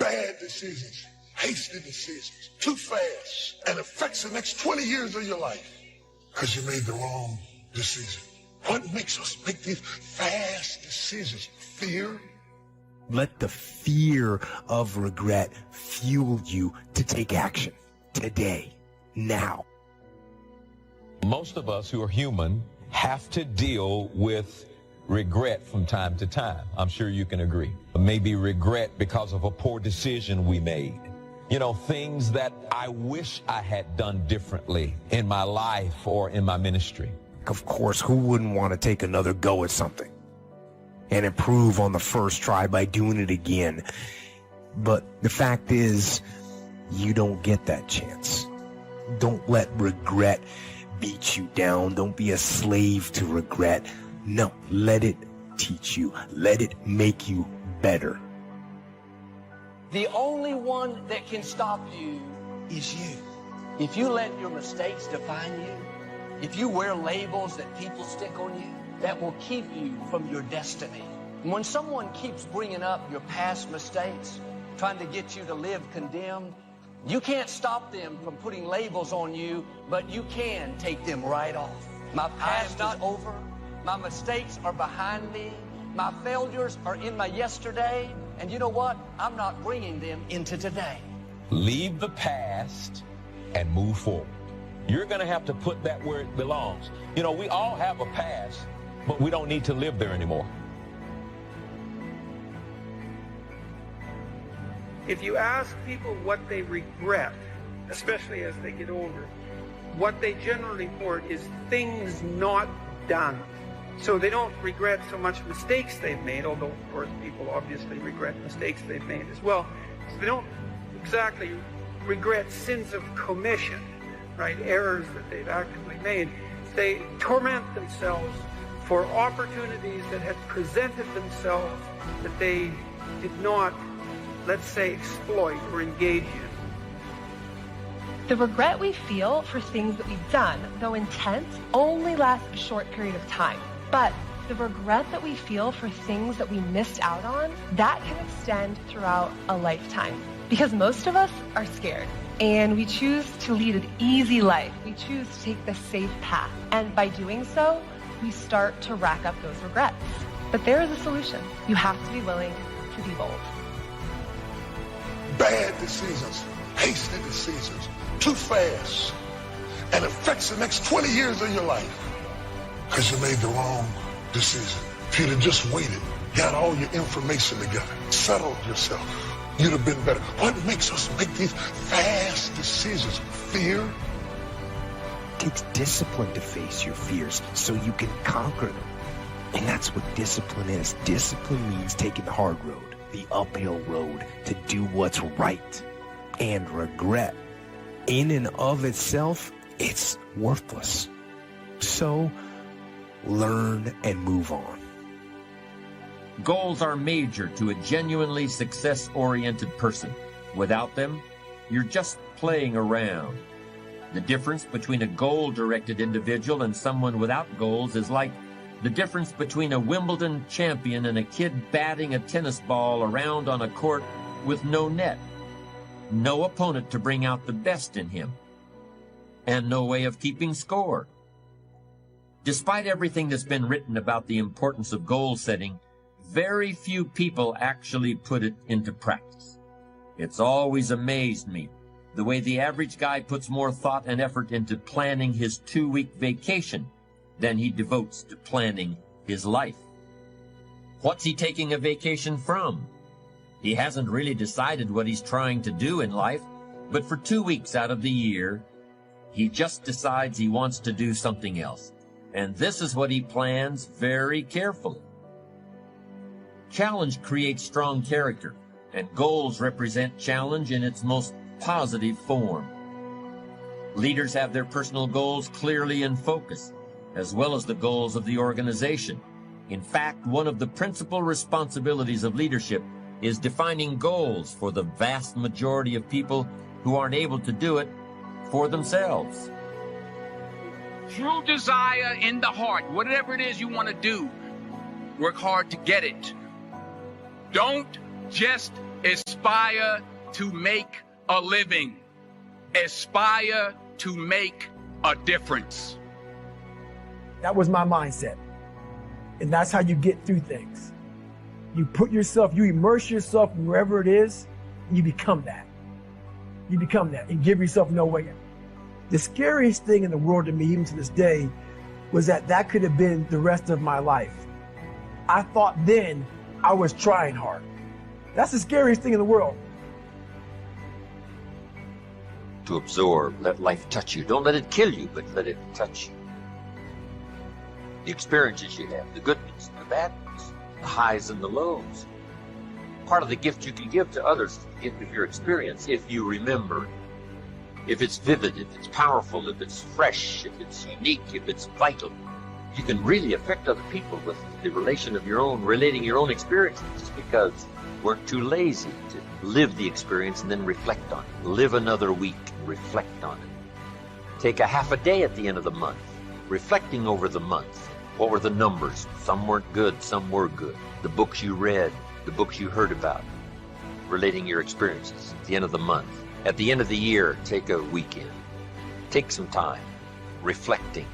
Bad decisions, hasty decisions, too fast, and affects the next 20 years of your life because you made the wrong decision. What makes us make these fast decisions? Fear? Let the fear of regret fuel you to take action today, now. Most of us who are human have to deal with regret from time to time. I'm sure you can agree. Maybe regret because of a poor decision we made. You know, things that I wish I had done differently in my life or in my ministry. Of course, who wouldn't want to take another go at something and improve on the first try by doing it again? But the fact is, you don't get that chance. Don't let regret beat you down. Don't be a slave to regret. No, let it teach you. Let it make you better. The only one that can stop you is you. If you let your mistakes define you, if you wear labels that people stick on you, that will keep you from your destiny. And when someone keeps bringing up your past mistakes, trying to get you to live condemned, you can't stop them from putting labels on you, but you can take them right off. My past is over. My mistakes are behind me. My failures are in my yesterday. And you know what? I'm not bringing them into today. Leave the past and move forward. You're going to have to put that where it belongs. You know, we all have a past, but we don't need to live there anymore. If you ask people what they regret, especially as they get older, what they generally report is things not done. So they don't regret so much mistakes they've made, although of course people obviously regret mistakes they've made as well. So they don't exactly regret sins of commission, right? Errors that they've actively made. They torment themselves for opportunities that had presented themselves that they did not, let's say, exploit or engage in. The regret we feel for things that we've done, though intense, only lasts a short period of time. But the regret that we feel for things that we missed out on, that can extend throughout a lifetime. Because most of us are scared, and we choose to lead an easy life. We choose to take the safe path. And by doing so, we start to rack up those regrets. But there is a solution. You have to be willing to be bold. Bad decisions, hasty decisions, too fast, and affects the next 20 years of your life because you made the wrong decision. If you'd have just waited, got all your information together, settled yourself, you'd have been better. What makes us make these fast decisions? Fear? It takes discipline to face your fears so you can conquer them. And that's what discipline is. Discipline means taking the hard road, the uphill road, to do what's right. And regret, in and of itself, it's worthless. So, learn and move on. Goals are major to a genuinely success-oriented person. Without them, you're just playing around. The difference between a goal-directed individual and someone without goals is like the difference between a Wimbledon champion and a kid batting a tennis ball around on a court with no net, no opponent to bring out the best in him, and no way of keeping score. Despite everything that's been written about the importance of goal setting, very few people actually put it into practice. It's always amazed me the way the average guy puts more thought and effort into planning his 2-week vacation than he devotes to planning his life. What's he taking a vacation from? He hasn't really decided what he's trying to do in life, but for 2 weeks out of the year, he just decides he wants to do something else. And this is what he plans very carefully. Challenge creates strong character, and goals represent challenge in its most positive form. Leaders have their personal goals clearly in focus, as well as the goals of the organization. In fact, one of the principal responsibilities of leadership is defining goals for the vast majority of people who aren't able to do it for themselves. True desire in the heart, whatever it is you want to do, work hard to get it. Don't just Aspire to make a living. Aspire to make a difference. That was my mindset. And that's how you get through things. You immerse yourself wherever it is, and you become that. You become that and give yourself no way out. The scariest thing in the world to me, even to this day, was that could have been the rest of my life. I thought then I was trying hard. That's the scariest thing in the world. To absorb, let life touch you. Don't let it kill you, but let it touch you. The experiences you have, the good ones, the bad ones, the highs and the lows. Part of the gift you can give to others is the gift of your experience, if you remember. If it's vivid, if it's powerful, if it's fresh, if it's unique, if it's vital. You can really affect other people with the relating your own experiences, just because we're too lazy to live the experience and then reflect on it. Live another week and reflect on it. Take a half a day at the end of the month, reflecting over the month. What were the numbers? Some weren't good, some were good. The books you read, the books you heard about, relating your experiences at the end of the month. At the end of the year, take a weekend. Take some time, reflecting.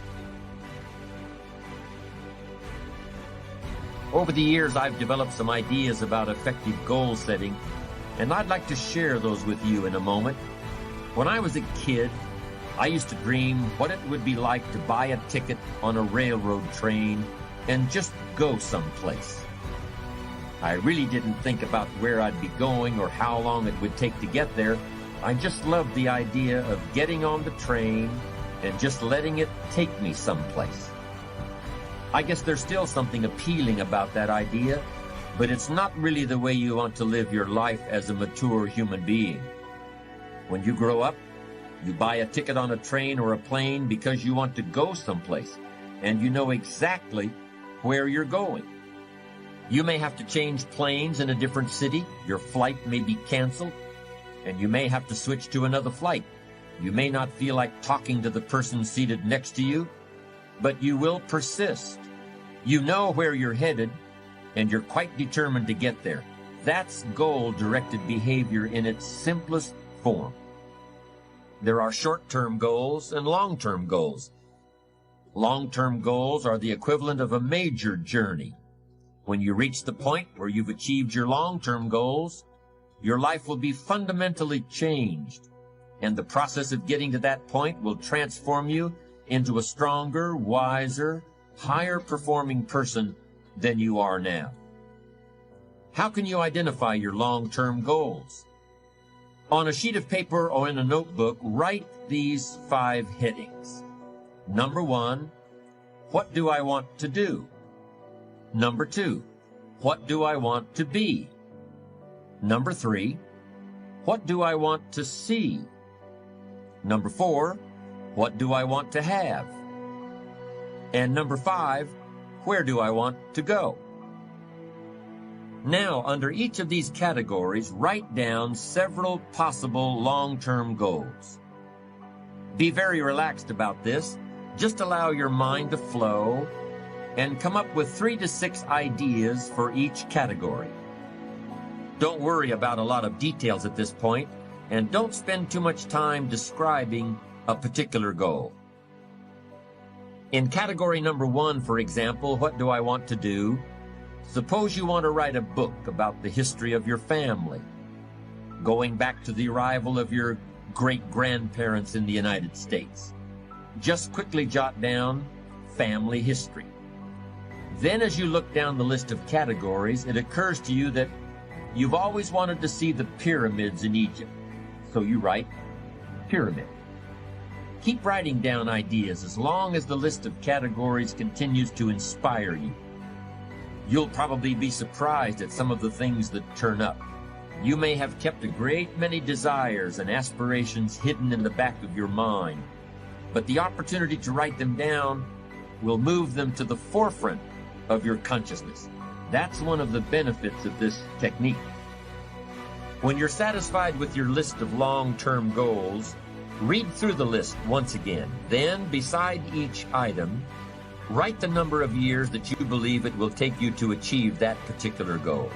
Over the years, I've developed some ideas about effective goal setting, and I'd like to share those with you in a moment. When I was a kid, I used to dream what it would be like to buy a ticket on a railroad train and just go someplace. I really didn't think about where I'd be going or how long it would take to get there. I just loved the idea of getting on the train and just letting it take me someplace. I guess there's still something appealing about that idea, but it's not really the way you want to live your life as a mature human being. When you grow up, you buy a ticket on a train or a plane because you want to go someplace, and you know exactly where you're going. You may have to change planes in a different city. Your flight may be canceled, and you may have to switch to another flight. You may not feel like talking to the person seated next to you, but you will persist. You know where you're headed, and you're quite determined to get there. That's goal-directed behavior in its simplest form. There are short-term goals and long-term goals. Long-term goals are the equivalent of a major journey. When you reach the point where you've achieved your long-term goals, your life will be fundamentally changed, and the process of getting to that point will transform you into a stronger, wiser, higher-performing person than you are now. How can you identify your long-term goals? On a sheet of paper or in a notebook, write these 5 headings. Number 1, what do I want to do? Number 2, what do I want to be? Number 3, what do I want to see? Number 4, what do I want to have? And number 5, where do I want to go? Now, under each of these categories, write down several possible long-term goals. Be very relaxed about this. Just allow your mind to flow and come up with 3 to 6 ideas for each category. Don't worry about a lot of details at this point, and don't spend too much time describing a particular goal. In category number 1, for example, what do I want to do? Suppose you want to write a book about the history of your family, going back to the arrival of your great-grandparents in the United States. Just quickly jot down family history. Then as you look down the list of categories, it occurs to you that you've always wanted to see the pyramids in Egypt. So you write pyramid. Keep writing down ideas as long as the list of categories continues to inspire you. You'll probably be surprised at some of the things that turn up. You may have kept a great many desires and aspirations hidden in the back of your mind, but the opportunity to write them down will move them to the forefront of your consciousness. That's one of the benefits of this technique. When you're satisfied with your list of long-term goals, read through the list once again. Then, beside each item, write the number of years that you believe it will take you to achieve that particular goal.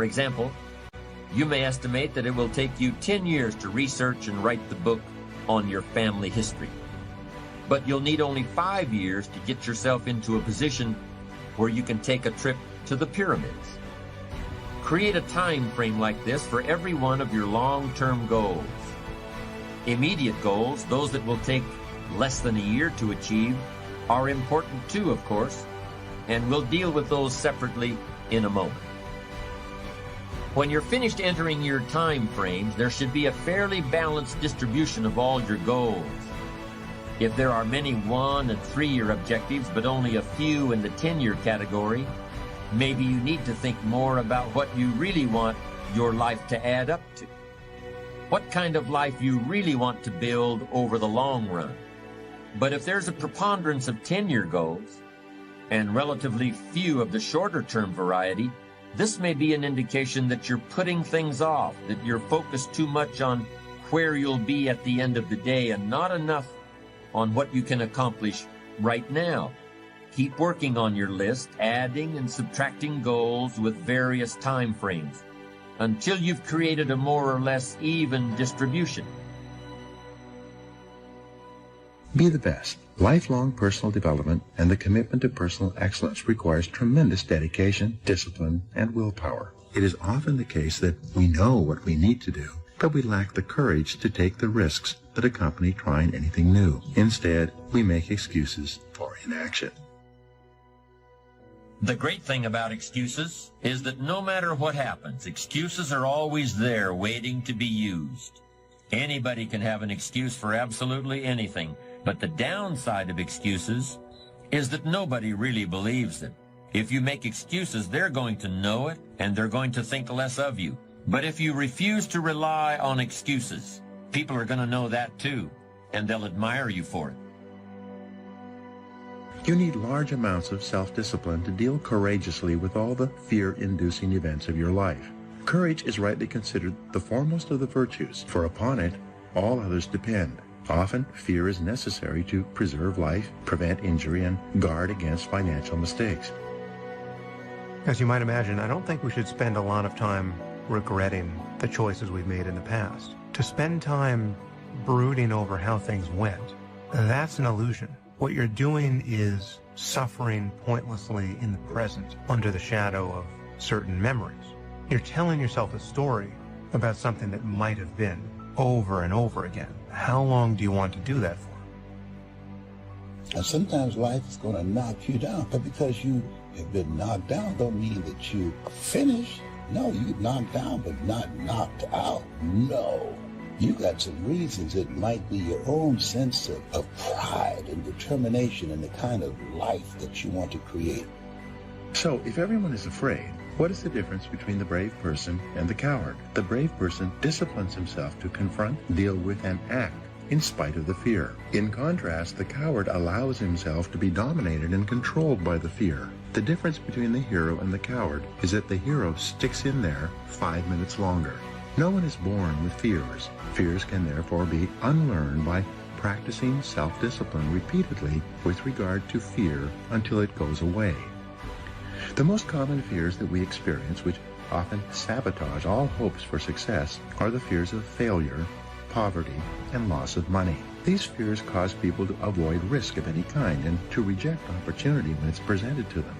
example, you may estimate that it will take you 10 years to research and write the book on your family history. But you'll need only 5 years to get yourself into a position where you can take a trip to the pyramids. Create a time frame like this for every one of your long-term goals. Immediate goals, those that will take less than a year to achieve, are important too, of course, and we'll deal with those separately in a moment. When you're finished entering your time frames, there should be a fairly balanced distribution of all your goals. If there are many 1- and 3-year objectives, but only a few in the 10-year category, maybe you need to think more about what you really want your life to add up to. What kind of life you really want to build over the long run. But if there's a preponderance of 10-year goals, and relatively few of the shorter-term variety, this may be an indication that you're putting things off, that you're focused too much on where you'll be at the end of the day and not enough on what you can accomplish right now. Keep working on your list, adding and subtracting goals with various time frames until you've created a more or less even distribution. Be the best. Lifelong personal development and the commitment to personal excellence requires tremendous dedication, discipline, and willpower. It is often the case that we know what we need to do, but we lack the courage to take the risks that accompany trying anything new. Instead, we make excuses for inaction. The great thing about excuses is that no matter what happens, excuses are always there waiting to be used. Anybody can have an excuse for absolutely anything, but the downside of excuses is that nobody really believes them. If you make excuses, they're going to know it, and they're going to think less of you. But if you refuse to rely on excuses, people are going to know that too, and they'll admire you for it. You need large amounts of self-discipline to deal courageously with all the fear-inducing events of your life. Courage is rightly considered the foremost of the virtues, for upon it all others depend. Often, fear is necessary to preserve life, prevent injury, and guard against financial mistakes. As you might imagine, I don't think we should spend a lot of time regretting the choices we've made in the past. To spend time brooding over how things went, that's an illusion. What you're doing is suffering pointlessly in the present under the shadow of certain memories. You're telling yourself a story about something that might have been over and over again. How long do you want to do that for? And sometimes life is going to knock you down, but because you have been knocked down don't mean that you finished. No, you knocked down, but not knocked out. No. You got some reasons. It might be your own sense of pride and determination in the kind of life that you want to create. So, if everyone is afraid, what is the difference between the brave person and the coward? The brave person disciplines himself to confront, deal with, and act in spite of the fear. In contrast, the coward allows himself to be dominated and controlled by the fear. The difference between the hero and the coward is that the hero sticks in there 5 minutes longer. No one is born with fears. Fears can therefore be unlearned by practicing self-discipline repeatedly with regard to fear until it goes away. The most common fears that we experience, which often sabotage all hopes for success, are the fears of failure, poverty, and loss of money. These fears cause people to avoid risk of any kind and to reject opportunity when it's presented to them.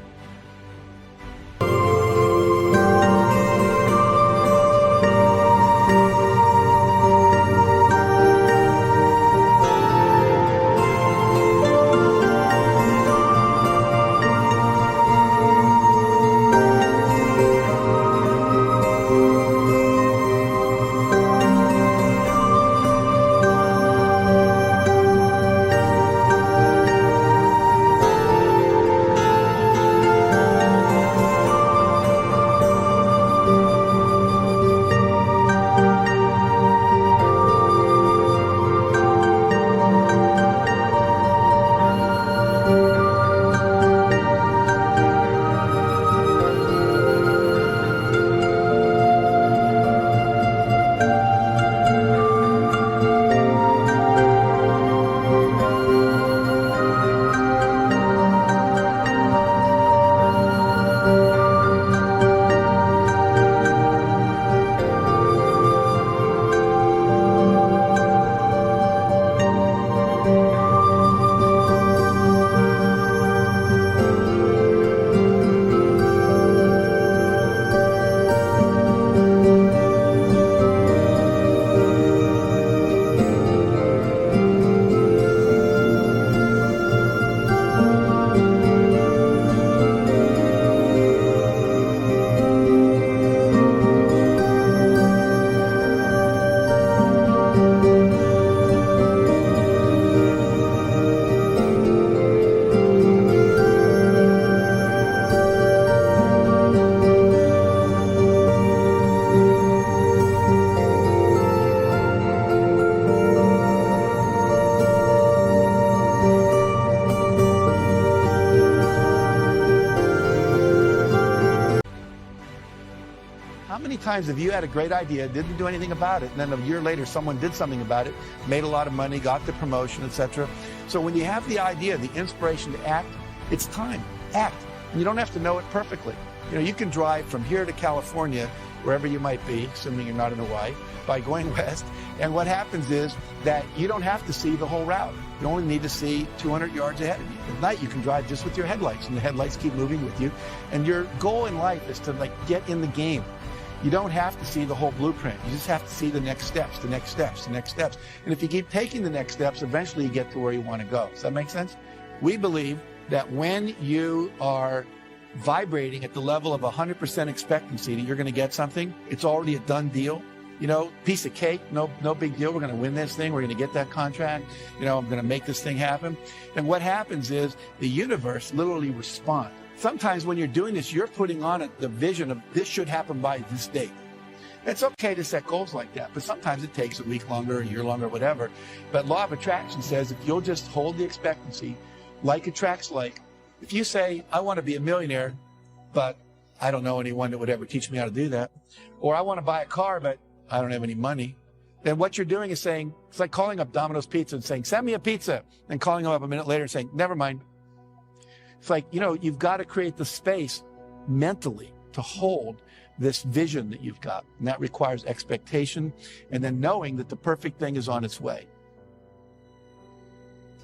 many times have you had a great idea, didn't do anything about it, and then a year later someone did something about it, made a lot of money, got the promotion, etc. So when you have the idea, the inspiration to act, it's time. Act. And you don't have to know it perfectly. You know, you can drive from here to California, wherever you might be, assuming you're not in Hawaii, by going west. And what happens is that you don't have to see the whole route. You only need to see 200 yards ahead of you. At night, you can drive just with your headlights, and the headlights keep moving with you. And your goal in life is to get in the game. You don't have to see the whole blueprint. You just have to see the next steps, the next steps, the next steps. And if you keep taking the next steps, eventually you get to where you want to go. Does that make sense? We believe that when you are vibrating at the level of 100% expectancy that you're going to get something, it's already a done deal. You know, piece of cake, no big deal. We're going to win this thing. We're going to get that contract. You know, I'm going to make this thing happen. And what happens is the universe literally responds. Sometimes when you're doing this, you're putting on it the vision of this should happen by this date. It's okay to set goals like that, but sometimes it takes a week longer, a year longer, whatever. But law of attraction says if you'll just hold the expectancy, like attracts like. If you say, I want to be a millionaire, but I don't know anyone that would ever teach me how to do that, or I want to buy a car, but I don't have any money, then what you're doing is saying, it's like calling up Domino's Pizza and saying, send me a pizza, and calling them up a minute later and saying, never mind. It's like, you know, you've got to create the space mentally to hold this vision that you've got. And that requires expectation and then knowing that the perfect thing is on its way.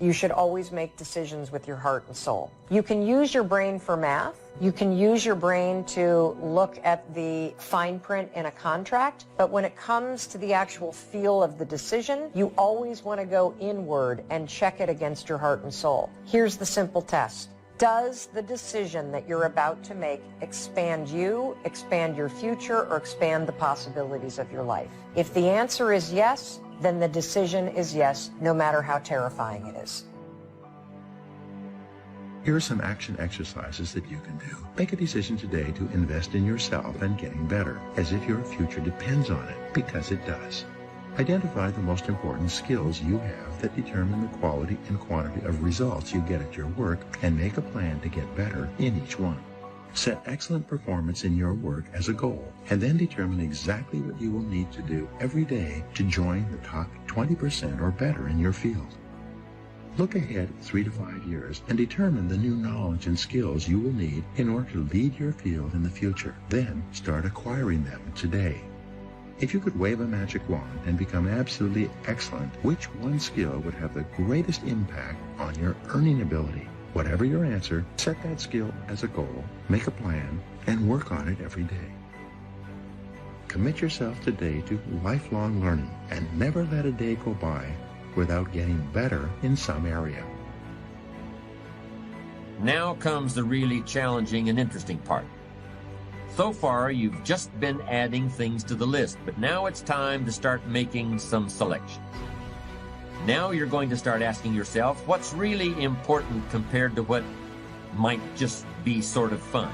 You should always make decisions with your heart and soul. You can use your brain for math. You can use your brain to look at the fine print in a contract. But when it comes to the actual feel of the decision, you always want to go inward and check it against your heart and soul. Here's the simple test. Does the decision that you're about to make expand you, expand your future, or expand the possibilities of your life? If the answer is yes, then the decision is yes, no matter how terrifying it is. Here are some action exercises that you can do. Make a decision today to invest in yourself and getting better, as if your future depends on it, because it does. Identify the most important skills you have that determine the quality and quantity of results you get at your work, and make a plan to get better in each one. Set excellent performance in your work as a goal, and then determine exactly what you will need to do every day to join the top 20% or better in your field. Look ahead 3 to 5 years and determine the new knowledge and skills you will need in order to lead your field in the future. Then start acquiring them today. If you could wave a magic wand and become absolutely excellent, which one skill would have the greatest impact on your earning ability? Whatever your answer, set that skill as a goal, make a plan, and work on it every day. Commit yourself today to lifelong learning and never let a day go by without getting better in some area. Now comes the really challenging and interesting part. So far, you've just been adding things to the list, but now it's time to start making some selections. Now you're going to start asking yourself what's really important compared to what might just be sort of fun.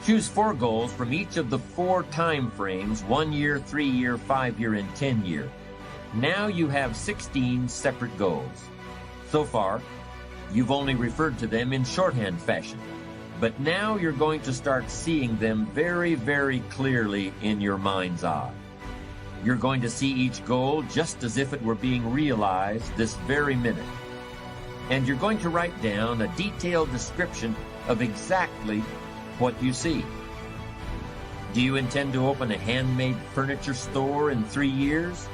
Choose 4 goals from each of the 4 time frames, 1 year, 3 year, 5 year, and 10 year. Now you have 16 separate goals. So far, you've only referred to them in shorthand fashion, but now you're going to start seeing them very, very clearly in your mind's eye. You're going to see each goal just as if it were being realized this very minute. And you're going to write down a detailed description of exactly what you see. Do you intend to open a handmade furniture store in 3 years?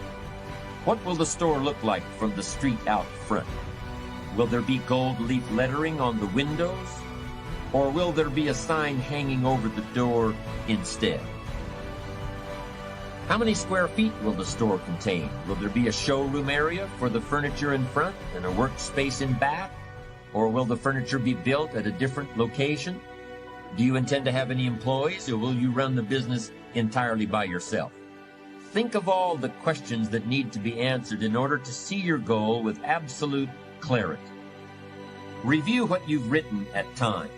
What will the store look like from the street out front? Will there be gold leaf lettering on the windows? Or will there be a sign hanging over the door instead? How many square feet will the store contain? Will there be a showroom area for the furniture in front and a workspace in back? Or will the furniture be built at a different location? Do you intend to have any employees, or will you run the business entirely by yourself? Think of all the questions that need to be answered in order to see your goal with absolute clarity. Review what you've written at times,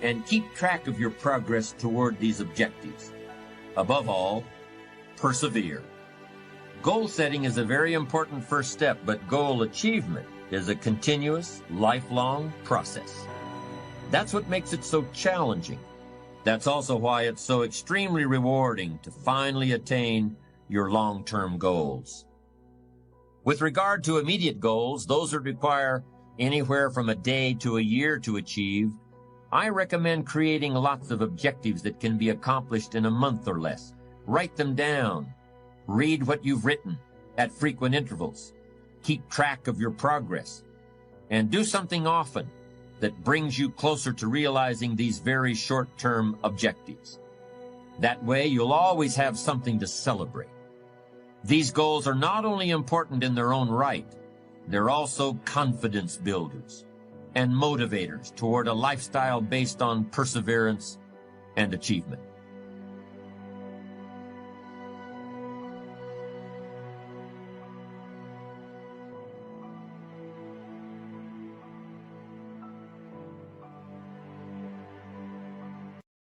and keep track of your progress toward these objectives. Above all, persevere. Goal setting is a very important first step, but goal achievement is a continuous, lifelong process. That's what makes it so challenging. That's also why it's so extremely rewarding to finally attain your long-term goals. With regard to immediate goals, those that require anywhere from a day to a year to achieve, I recommend creating lots of objectives that can be accomplished in a month or less. Write them down. Read what you've written at frequent intervals. Keep track of your progress. And do something often that brings you closer to realizing these very short-term objectives. That way, you'll always have something to celebrate. These goals are not only important in their own right, they're also confidence builders and motivators toward a lifestyle based on perseverance and achievement.